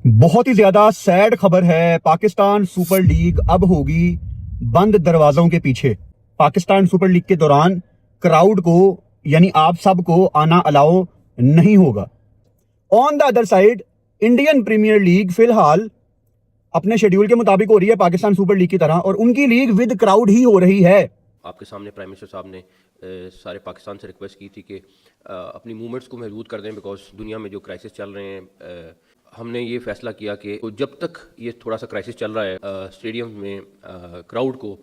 बहुत ही ज्यादा सैड खबर है। पाकिस्तान सुपर लीग अब होगी बंद दरवाजों के पीछे। पाकिस्तान सुपर लीग के दौरान क्राउड को यानी आप सबको आना अलाउ नहीं होगा। On the other side Indian premier league फिलहाल अपने शेड्यूल के मुताबिक हो रही है पाकिस्तान सुपर लीग की तरह, और उनकी लीग विद क्राउड ही हो रही है। आपके सामने प्राइम मिनिस्टर साहब ने सारे पाकिस्तान से रिक्वेस्ट की थी कि अपनी मूवमेंट्स को महदूद कर दें, बिकॉज दुनिया में जो क्राइसिस चल रहे हैं, हमने ये फैसला किया कि जब तक ये थोड़ा सा क्राइसिस चल रहा है स्टेडियम में क्राउड को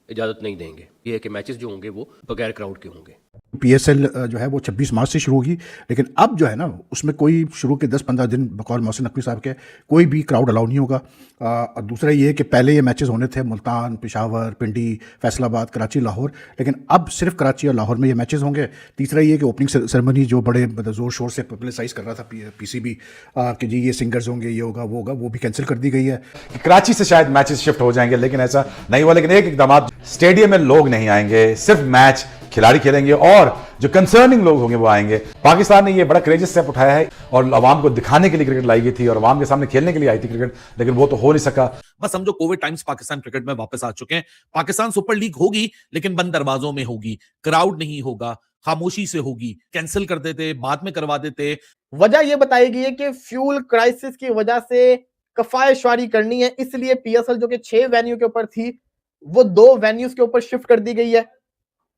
इजाज़त नहीं देंगे। ये है कि मैचेस जो होंगे वो बगैर क्राउड के होंगे। पीएसएल जो है वो 26 मार्च से शुरू होगी, लेकिन अब जो है ना उसमें कोई शुरू के 10-15 दिन बकौल मोहसिन नकवी साहब के कोई भी क्राउड अलाउ नहीं होगा। और दूसरा ये कि पहले ये मैचेस होने थे मुल्तान, पेशावर, पिंडी, फैसलाबाद, कराची, लाहौर, लेकिन अब सिर्फ कराची और लाहौर में ये मैचेस होंगे। तीसरा ये कि ओपनिंग सेरेमनी जो बड़े ज़ोर शोर से पब्लिसाइज कर रहा था पीसीबी कि जी ये सिंगर्स होंगे, ये होगा, वो होगा, वो भी कैंसिल कर दी गई है। कराची से शायद मैचेस शिफ्ट हो जाएंगे, लेकिन ऐसा नहीं हुआ। लेकिन एक इकदाम, स्टेडियम में लोग नहीं आएंगे, सिर्फ मैच खिलाड़ी खेलेंगे और जो कंसर्निंग लोग होंगे वो आएंगे। पाकिस्तान ने ये बड़ा क्रेजियस स्टेप उठाया है और अवाम को दिखाने के लिए क्रिकेट लाई गई थी और अवाम के सामने खेलने के लिए आई थी क्रिकेट, लेकिन वो तो हो नहीं सका। बस समझो कोविड टाइम्स पाकिस्तान क्रिकेट में वापस आ चुके हैं। पाकिस्तान सुपर लीग होगी लेकिन बंद दरवाजों में होगी, क्राउड नहीं होगा, खामोशी से होगी, कैंसिल कर देते, बाद में करवा देते। वजह यह बताई गई है कि फ्यूल क्राइसिस की वजह से कफायशवारी करनी है, इसलिए पीएसएल जो कि 6 वेन्यू के ऊपर थी वो 2 वेन्यूज के ऊपर शिफ्ट कर दी गई है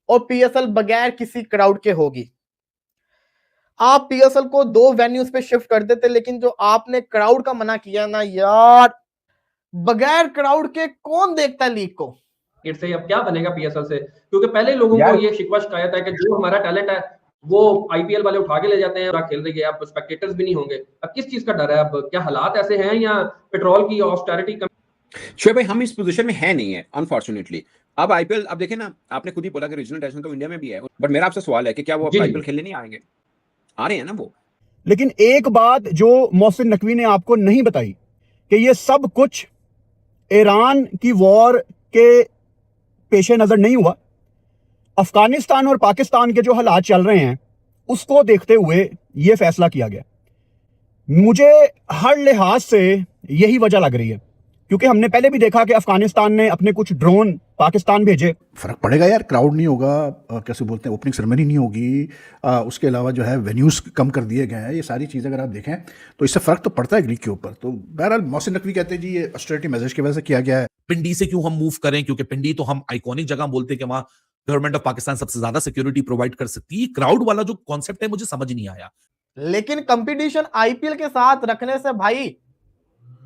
और पीएसएल बगैर किसी क्राउड के होगी। आप पीएसएल को 2 वेन्यूज पे शिफ्ट कर देते, लेकिन जो आपने क्राउड का मना किया ना यार, बगैर क्राउड के कौन देखता है लीग को। से अब क्या बनेगा पीएसएल से, क्योंकि पहले लोगों को ये शिकवा शिकायत है कि जो हमारा टैलेंट है वो आईपीएल वाले उठा के ले जाते हैं और खेल रही है, अब स्पेक्टेटर्स भी नहीं होंगे। अब किस चीज का डर है? अब क्या हालात ऐसे हैं या पेट्रोल की ऑस्टेरिटी कम? शोएब भाई, हम इस पोजीशन में है नहीं है अनफॉर्चुनेटली। अब आईपीएल, अब देखें ना, आपने खुद ही बोला कि रीजनल नेशनल तो इंडिया में भी है, बट मेरा आपसे सवाल है कि क्या वो आईपीएल खेलने नहीं आएंगे? आ रहे हैं ना वो। लेकिन एक बात जो मोहसिन नकवी ने आपको नहीं बताई कि ये सब कुछ ईरान की वॉर के पेशे नजर नहीं हुआ। अफगानिस्तान और पाकिस्तान के जो हालात चल रहे हैं उसको देखते हुए यह फैसला किया गया। मुझे हर लिहाज से यही वजह लग रही है, क्योंकि हमने पहले भी देखा कि अफगानिस्तान ने अपने कुछ ड्रोन पाकिस्तान भेजे। फर्क पड़ेगा यार, क्राउड नहीं होगा, कैसे बोलते हैं, ओपनिंग सेरेमनी नहीं होगी, उसके अलावा जो है वेन्यूज कम कर दिए गए हैं। ये सारी चीज़ें अगर आप देखें तो इससे फर्क तो पड़ता है लीग के ऊपर। तो बहरहाल मोहसिन नकवी कहते हैं जी ये ऑस्टेरिटी मेजर्स की वजह से किया गया है। पिंडी से क्यों हम मूव करें? क्योंकि पिंडी तो हम आइकॉनिक जगह बोलते हैं कि वहां गवर्नमेंट ऑफ पाकिस्तान सबसे ज्यादा सिक्योरिटी प्रोवाइड कर सकती है। क्राउड वाला जो कॉन्सेप्ट है मुझे समझ नहीं आया। लेकिन कंपटीशन आईपीएल के साथ रखने से भाई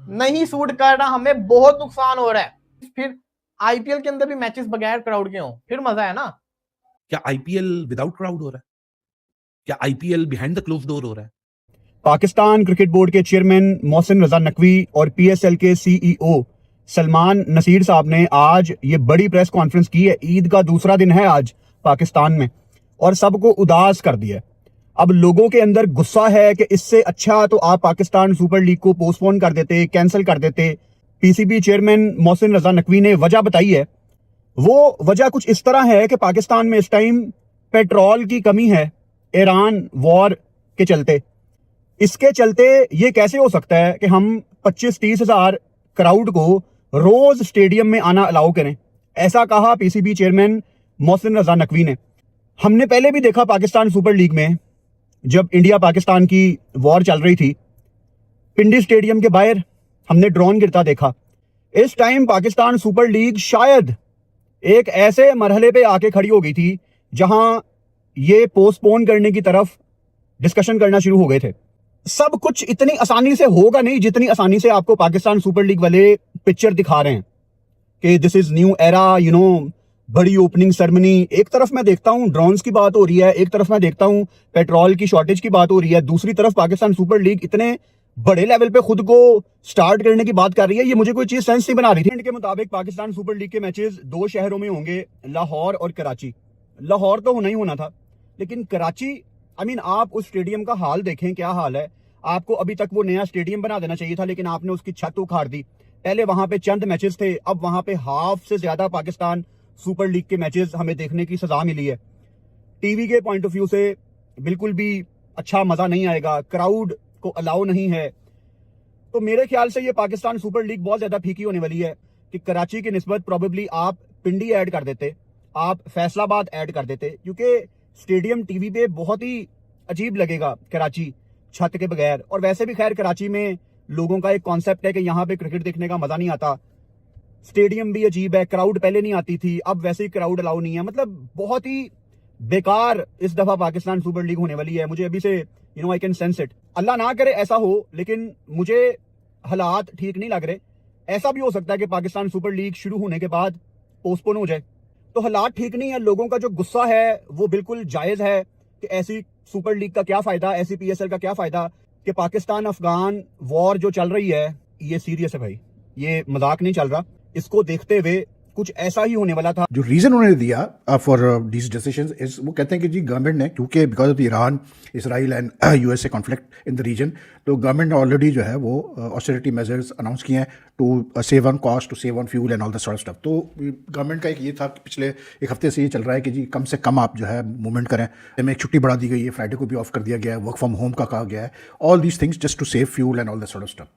नहीं सूट कर रहा, हमें बहुत नुकसान हो रहा है। फिर आईपीएल के अंदर भी मैचेस बगैर क्राउड के हों, फिर मजा है ना। क्या आईपीएल विदाउट क्राउड हो रहा है? क्या IPL behind the close door हो रहा है? पाकिस्तान क्रिकेट बोर्ड के चेयरमैन मोहसिन रजा नकवी और पीएसएल के सीईओ सलमान नसीर साहब ने आज ये बड़ी प्रेस कॉन्फ्रेंस की है। ईद का दूसरा दिन है आज पाकिस्तान में, और सबको उदास कर दिया। अब लोगों के अंदर गुस्सा है कि इससे अच्छा तो आप पाकिस्तान सुपर लीग को पोस्टपोन कर देते, कैंसिल कर देते। पीसीबी चेयरमैन मोहसिन रजा नकवी ने वजह बताई है। वो वजह कुछ इस तरह है कि पाकिस्तान में इस टाइम पेट्रोल की कमी है ईरान वॉर के चलते। इसके चलते ये कैसे हो सकता है कि हम 25-30 हजार क्राउड को रोज स्टेडियम में आना अलाउ करें। ऐसा कहा पीसीबी चेयरमैन मोहसिन रजा नकवी ने। हमने पहले भी देखा पाकिस्तान सुपर लीग में, जब इंडिया पाकिस्तान की वॉर चल रही थी, पिंडी स्टेडियम के बाहर हमने ड्रोन गिरता देखा। इस टाइम पाकिस्तान सुपर लीग शायद एक ऐसे मरहले पे आके खड़ी हो गई थी जहां ये पोस्टपोन करने की तरफ डिस्कशन करना शुरू हो गए थे। सब कुछ इतनी आसानी से होगा नहीं जितनी आसानी से आपको पाकिस्तान सुपर लीग वाले पिक्चर दिखा रहे हैं कि this is new era, you know, बड़ी ओपनिंग सेरेमनी। एक तरफ मैं देखता हूं ड्रोन्स की बात हो रही है, एक तरफ मैं देखता हूं पेट्रोल की शॉर्टेज की बात हो रही है, दूसरी तरफ पाकिस्तान सुपर लीग इतने बड़े लेवल पे खुद को स्टार्ट करने की बात कर रही है। ये मुझे कोई चीज सेंस नहीं बना रही थी। के मुताबिक पाकिस्तान सुपर लीग के मैचेस 2 शहरों में होंगे, लाहौर और कराची। लाहौर तो होना ही होना था, लेकिन कराची, आप उस स्टेडियम का हाल देखें, क्या हाल है। आपको अभी तक वो नया स्टेडियम बना देना चाहिए था, लेकिन आपने उसकी छत उखाड़ दी। पहले वहां पे चंद मैचेस थे, अब वहां पे हाफ से ज्यादा पाकिस्तान सुपर लीग के मैचेस हमें देखने की सजा मिली है। टीवी के पॉइंट ऑफ व्यू से बिल्कुल भी अच्छा मजा नहीं आएगा, क्राउड को अलाउ नहीं है। तो मेरे ख्याल से ये पाकिस्तान सुपर लीग बहुत ज्यादा फीकी होने वाली है कि कराची की निस्बत प्रोबेबली आप पिंडी ऐड कर देते, आप फैसलाबाद ऐड कर देते, क्योंकि स्टेडियम टीवी पे बहुत ही अजीब लगेगा कराची छत के बगैर। और वैसे भी खैर कराची में लोगों का एक कॉन्सेप्ट है कि यहाँ पे क्रिकेट देखने का मजा नहीं आता, स्टेडियम भी अजीब है, क्राउड पहले नहीं आती थी, अब वैसे ही क्राउड अलाउ नहीं है। मतलब बहुत ही बेकार इस दफा पाकिस्तान सुपर लीग होने वाली है। मुझे अभी से आई कैन सेंस इट। अल्लाह ना करे ऐसा हो, लेकिन मुझे हालात ठीक नहीं लग रहे। ऐसा भी हो सकता है कि पाकिस्तान सुपर लीग शुरू होने के बाद पोस्टपोन हो जाए, तो हालात ठीक नहीं है। लोगों का जो गुस्सा है वो बिल्कुल जायज है कि ऐसी सुपर लीग का क्या फायदा, ऐसी PSL का क्या फायदा, कि पाकिस्तान अफगान वॉर जो चल रही है ये सीरियस है भाई, ये मजाक नहीं चल रहा। इसको देखते हुए कुछ ऐसा ही होने वाला था। जो रीज़न उन्होंने दिया फॉर दीज डिसीजंस इज, वो कहते हैं कि जी गवर्नमेंट ने, क्योंकि because of Iran, Israel and USA conflict in the region, तो गवर्नमेंट ने ऑलरेडी जो है वो ऑस्टेरिटी मेजर्स अनाउंस किए हैं to save on cost, to save on fuel and all the sort stuff. तो गवर्नमेंट का एक ये था कि पिछले एक हफ्ते से ये चल रहा है कि जी कम से कम आप जो है मूवमेंट करें। हमें एक छुट्टी बढ़ा दी गई है, फ्राइडे को भी ऑफ कर दिया गया है, वर्क फ्रॉम होम का कहा गया है, all these things just to save fuel and all the sort of stuff,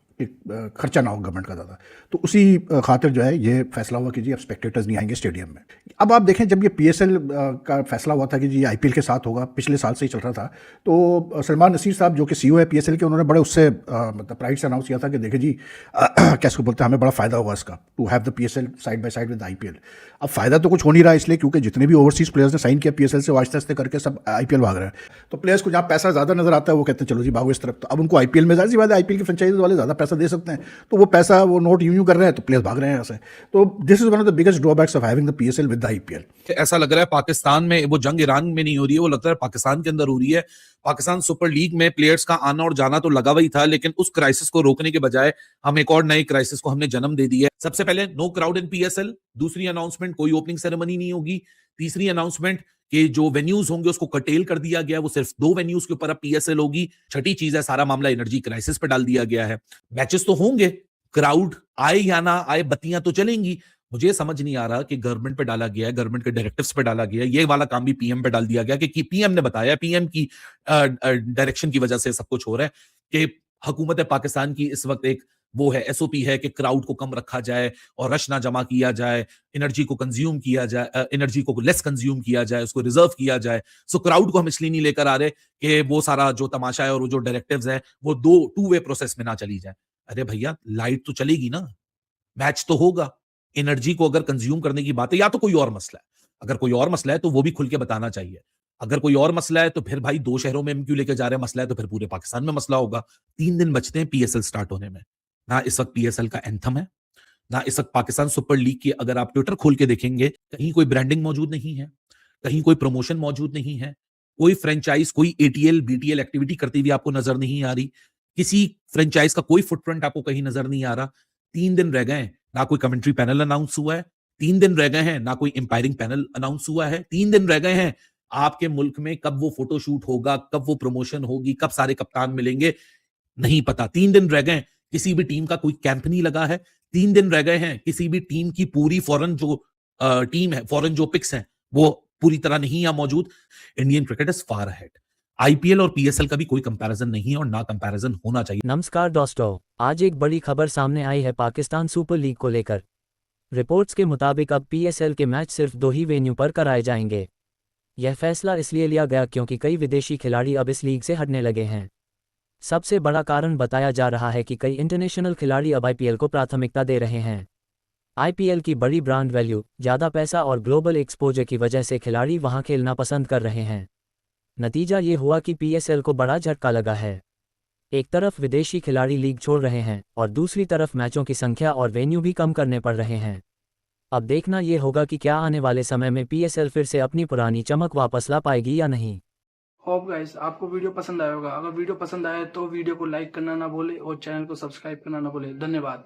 खर्चा ना हो गवर्नमेंट का ज़्यादा। तो उसी खातिर जो है ये फैसला हुआ कि जी अब स्पेक्टेटर्स नहीं आएंगे स्टेडियम में। अब आप देखें, जब ये PSL का फैसला हुआ था कि जी IPL के साथ होगा, पिछले साल से ही चल रहा था, तो सलमान नसीर साहब जो कि CEO है PSL के, उन्होंने बड़े उससे मतलब प्राइड से अनाउंस किया था कि देखे जी कैसे बोलते हैं, हमें बड़ा फ़ायदा होगा इसका, to have the PSL side by side with IPL। अब फ़ायदा तो कुछ हो नहीं रहा इसलिए क्योंकि जितने भी ओवरसीज़ प्लेयर्स ने साइन किया PSL से, आस्ते आस्ते करके सब IPL भाग रहे हैं। तो प्लेयर्स को जहाँ पैसा ज़्यादा नजर आता है वो कहते हैं चलो जी भागो इस तरफ। तो अब उनको IPL में, ज़ाहिर सी बात है IPL के फ्रेंचाइज वाले ज़्यादा पैसा दे सकते हैं, तो वो पैसा वो नोट यूं कर रहे हैं, तो प्लेयर्स भाग रहे हैं यहाँ से। तो this is one of the biggest drawbacks of having the PSL with the IPL। ऐसा लग रहा है पाकिस्तान में वो जंग ईरान में नहीं हो रही है, वो लगता है पाकिस्तान के अंदर हो रही है। पाकिस्तान सुपर लीग में प्लेयर्स का आना और जाना तो लगा हुआ ही था, लेकिन उस क्राइसिस को रोकने के बजाय हम एक और नए क्राइसिस को हमने जन्म दे दिया है। सबसे पहले नो क्राउड इन PSL, दूसरी अनाउंसमेंट कोई ओपनिंग सेरेमनी नहीं होगी, तीसरी अनाउंसमेंट कि जो वेन्यूज होंगे उसको कटेल कर दिया गया, वो सिर्फ 2 वेन्यूज के ऊपर अब PSL होगी। छठी चीज है, सारा मामला एनर्जी क्राइसिस पे डाल दिया गया है। मैचेस तो होंगे, क्राउड आए या ना आए, बत्तियां तो चलेंगी। मुझे समझ नहीं आ रहा कि गवर्नमेंट पे डाला गया है, गवर्नमेंट के डायरेक्टिव्स पे डाला गया है, ये वाला काम भी PM पे डाल दिया गया कि PM ने बताया, PM की डायरेक्शन की वजह से सब कुछ हो रहा है कि हुकूमत पाकिस्तान की इस वक्त एक वो है SOP है कि क्राउड को कम रखा जाए और रश ना जमा किया जाए, एनर्जी को कंज्यूम किया जाए, एनर्जी को लेस कंज्यूम किया जाए, उसको रिजर्व किया जाए। सो क्राउड को हम इसलिए नहीं लेकर आ रहे कि वो सारा जो तमाशा है और वो जो डायरेक्टिव्स है वो 2 वे प्रोसेस में ना चली जाए। अरे भैया, लाइट तो चलेगी ना, मैच तो होगा। एनर्जी को अगर कंज्यूम करने की बात है, या तो कोई और मसला है, अगर कोई और मसला है तो वो भी खुल के बताना चाहिए। अगर कोई और मसला है तो फिर भाई 2 शहरों में हम क्यों लेके जा रहे हैं, मसला है तो फिर पूरे पाकिस्तान में मसला होगा। 3 दिन बचते हैं PSL स्टार्ट होने में, ना इस वक्त PSL का एंथम है, ना इस वक्त पाकिस्तान सुपर लीग की अगर आप ट्विटर खोल के देखेंगे, कहीं कोई ब्रांडिंग मौजूद नहीं है, कहीं कोई प्रमोशन मौजूद नहीं है, कोई फ्रेंचाइज कोई ATL BTL एक्टिविटी करती हुई आपको नजर नहीं आ रही, किसी फ्रेंचाइज का कोई फुटप्रिंट आपको कहीं नजर नहीं आ रहा। 3 दिन रह गए, ना कोई कमेंट्री पैनल अनाउंस हुआ है, 3 दिन रह गए हैं, ना कोई एम्पायरिंग पैनल अनाउंस हुआ है, 3 दिन रह गए हैं, आपके मुल्क में कब वो फोटोशूट होगा, कब वो प्रमोशन होगी, कब सारे कप्तान मिलेंगे, नहीं पता। 3 दिन रह गए, किसी भी टीम का कोई कैंप नहीं लगा है। 3 दिन रह गए हैं, किसी भी टीम की पूरी फॉरेन जो टीम है, फॉरेन जो पिक्स हैं, वो पूरी तरह नहीं है मौजूद। Indian cricket is far ahead. IPL और PSL का भी कोई कंपैरिजन नहीं है और ना कंपैरिजन होना चाहिए। नमस्कार दोस्तों, आज एक बड़ी खबर सामने आई है पाकिस्तान सुपर लीग को लेकर। रिपोर्ट्स के मुताबिक अब PSL के मैच सिर्फ 2 ही वेन्यू पर कराए जाएंगे। यह फैसला इसलिए लिया गया क्योंकि कई विदेशी खिलाड़ी अब इस लीग से हटने लगे हैं। सबसे बड़ा कारण बताया जा रहा है कि कई इंटरनेशनल खिलाड़ी अब IPL को प्राथमिकता दे रहे हैं। IPL की बड़ी ब्रांड वैल्यू, ज़्यादा पैसा और ग्लोबल एक्सपोजर की वजह से खिलाड़ी वहां खेलना पसंद कर रहे हैं। नतीजा ये हुआ कि PSL को बड़ा झटका लगा है। एक तरफ विदेशी खिलाड़ी लीग छोड़ रहे हैं और दूसरी तरफ मैचों की संख्या और वेन्यू भी कम करने पड़ रहे हैं। अब देखना ये होगा कि क्या आने वाले समय में PSL फिर से अपनी पुरानी चमक वापस ला पाएगी या नहीं। होप गाइस आपको वीडियो पसंद आया होगा। अगर वीडियो पसंद आए तो वीडियो को लाइक करना ना भूले और चैनल को सब्सक्राइब करना ना भूले। धन्यवाद।